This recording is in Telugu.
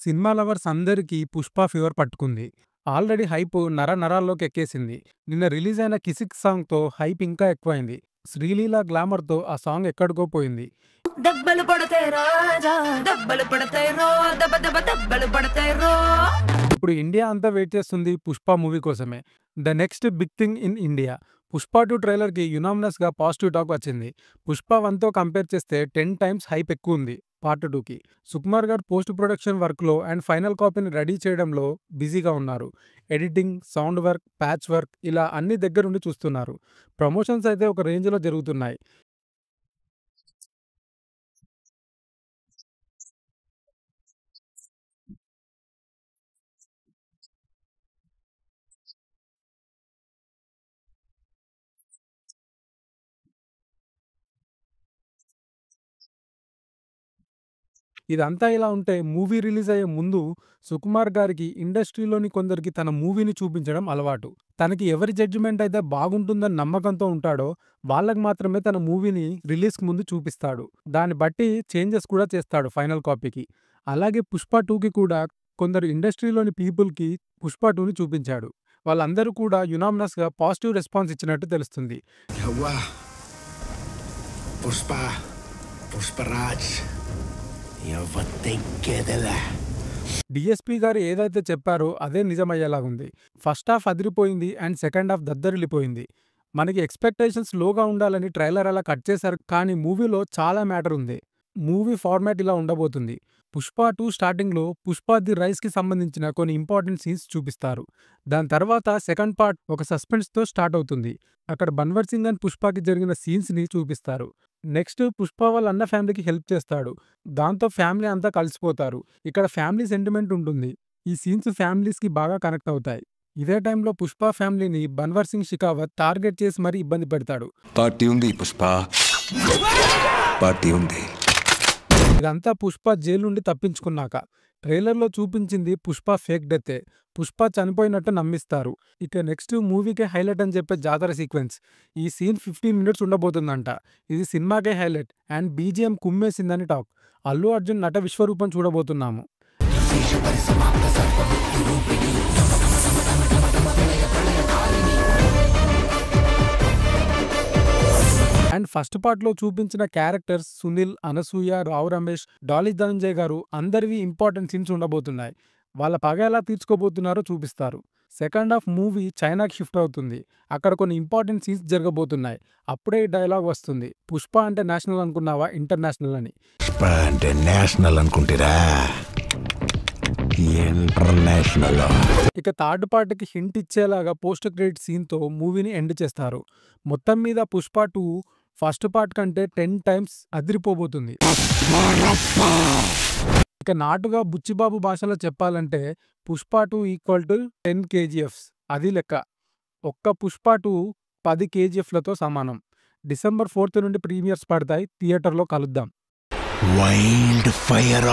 సినిమా లవర్స్ అందరికీ 'పుష్ప' ఫీవర్ పట్టుకుంది. ఆల్రెడీ హైప్ నరాల్లోకి ఎక్కేసింది. నిన్న రిలీజ్ అయిన 'కిసిక్' సాంగ్‌తో హైప్ ఇంకా ఎక్కువైంది. శ్రీలీల గ్లామర్‌తో ఆ సాంగ్ ఎక్కడికో పోయింది. దెబ్బలు పడతాయి రాజా దెబ్బలు పడతాయి రో దెబ్బ దెబ్బ దెబ్బలు పడతాయి రో. ఇప్పుడు ఇండియా అంతా వెయిట్ చేస్తుంది 'పుష్ప' మూవీ కోసమే. The next big thing in India. 'Pushpa 2' ట్రైలర్‌కి యునానిమస్‌గా పాజిటివ్ టాక్ వచ్చింది. 'పుష్ప 1'తో కంపేర్ చేస్తే 10 టైమ్స్ హైప్ ఎక్కువుంది పార్ట్ 2కి. సుకుమార్ గారు పోస్ట్ ప్రొడక్షన్ వర్క్‌లో అండ్ ఫైనల్ కాపీని రెడీ చేయడంలో బిజీగా ఉన్నారు. Editing, sound work, patch work ఇలా అన్ని దగ్గరుండి చూస్తున్నారు. ప్రమోషన్స్ అయితే ఒక రేంజ్‌లో జరుగుతున్నాయి. ఇదంతా ఇలా ఉంటే మూవీ రిలీజ్ అయ్యే ముందు సుకుమార్ గారికి ఇండస్ట్రీలోని కొందరికి తన మూవీని చూపించడం అలవాటు. తనకి ఎవరి జడ్జిమెంట్ అయితే బాగుంటుందని నమ్మకంతో ఉంటాడో వాళ్ళకి మాత్రమే తన మూవీని రిలీజ్‌కి ముందు చూపిస్తాడు. దాన్ని బట్టి చేంజెస్ కూడా చేస్తాడు ఫైనల్ కాపీకి. అలాగే 'పుష్ప 2'కి కూడా కొందరు ఇండస్ట్రీలోని పీపుల్‌కి 'పుష్ప 2'ని చూపించాడు. వాళ్ళందరూ కూడా యునానిమస్‌గా పాజిటివ్ రెస్పాన్స్ ఇచ్చినట్టు తెలుస్తుంది. హవ్వా పుష్ప పుష్పరాజ్ డీఎస్పీ గారు ఏదైతే చెప్పారో అదే నిజమయ్యేలాగుంది. ఫస్ట్ హాఫ్ అదిరిపోయింది అండ్ సెకండ్ హాఫ్ దద్దరిల్లిపోయింది. మనకి ఎక్స్‌పెక్టేషన్స్ లోగా ఉండాలని ట్రైలర్ అలా కట్ చేశారు. కానీ మూవీలో చాలా మ్యాటర్ ఉంది. మూవీ ఫార్మాట్ ఇలా ఉండబోతుంది. 'పుష్ప 2' స్టార్టింగ్‌లో 'పుష్ప ది రైజ్'కి సంబంధించిన కొన్ని ఇంపార్టెంట్ సీన్స్ చూపిస్తారు. దాని తర్వాత సెకండ్ పార్ట్ ఒక సస్పెన్స్‌తో స్టార్ట్ అవుతుంది. అక్కడ బన్వర్ సింగ్ అండ్ పుష్పకి జరిగిన సీన్స్‌ని చూపిస్తారు. నెక్స్ట్ పుష్ప వాళ్ళ అన్న ఫ్యామిలీకి హెల్ప్ చేస్తాడు. దాంతో ఫ్యామిలీ అంతా కలిసిపోతారు. ఇక్కడ ఫ్యామిలీ సెంటిమెంట్ ఉంటుంది. ఈ సీన్స్ ఫ్యామిలీస్‌కి బాగా కనెక్ట్ అవుతాయి. ఇదే టైంలో పుష్ప ఫ్యామిలీని బన్వర్ సింగ్ షికావత్ టార్గెట్ చేసి మరీ ఇబ్బంది పెడతాడు. పార్టీ ఉంది పుష్ప, పార్టీ ఉంది. ఇదంతా పుష్ప జైలు నుండి తప్పించుకున్నాక. ట్రైలర్‌లో చూపించింది పుష్ప ఫేక్ డెత్తే. పుష్ప చనిపోయినట్టు నమ్మిస్తారు. ఇక నెక్స్ట్ మూవీకే హైలైట్ అని చెప్పే జాతర సీక్వెన్స్. ఈ సీన్ 15 మినిట్స్ ఉండబోతుందంట. ఇది సినిమాకే హైలైట్ అండ్ బీజీఎం కుమ్మేసిందని టాక్. అల్లు అర్జున్ నట విశ్వరూపం చూడబోతున్నాము. అండ్ ఫస్ట్ పార్ట్‌లో చూపించిన క్యారెక్టర్స్ సునీల్, అనసూయ, రావు రమేష్, డాలీ ధనంజయ్ గారు అందరివి ఇంపార్టెంట్ సీన్స్ ఉండబోతున్నాయి. వాళ్ళ పగ ఎలా తీర్చుకోబోతున్నారో చూపిస్తారు. సెకండ్ హాఫ్ మూవీ చైనాకి షిఫ్ట్ అవుతుంది. అక్కడ కొన్ని ఇంపార్టెంట్ సీన్స్ జరగబోతున్నాయి. అప్పుడే ఈ డైలాగ్ వస్తుంది. 'పుష్ప అంటే నేషనల్ అనుకున్నావా ఇంటర్నేషనల్' అని. పుష్ప అంటే నేషనల్ అనుకుంటారా, ఇంటర్నేషనల్. ఇక థర్డ్ పార్ట్‌కి హింట్ ఇచ్చేలాగా పోస్ట్ క్రెడిట్ సీన్‌తో మూవీని ఎండ్ చేస్తారు. మొత్తం మీద 'పుష్ప 2' ఫస్ట్ పార్ట్ కంటే 10 టైమ్స్ అదిరిపోబోతుంది. ఇక నాటుగా బుచ్చిబాబు భాషలో చెప్పాలంటే 'పుష్ప 2 = 10 కేజీఎఫ్స్' అది లెక్క. ఒక్క 'పుష్ప 2' 10 కేజీఎఫ్‌లతో సమానం. డిసెంబర్ 4 నుండి ప్రీమియర్స్ పడతాయి. థియేటర్‌లో కలుద్దాం. Wild fire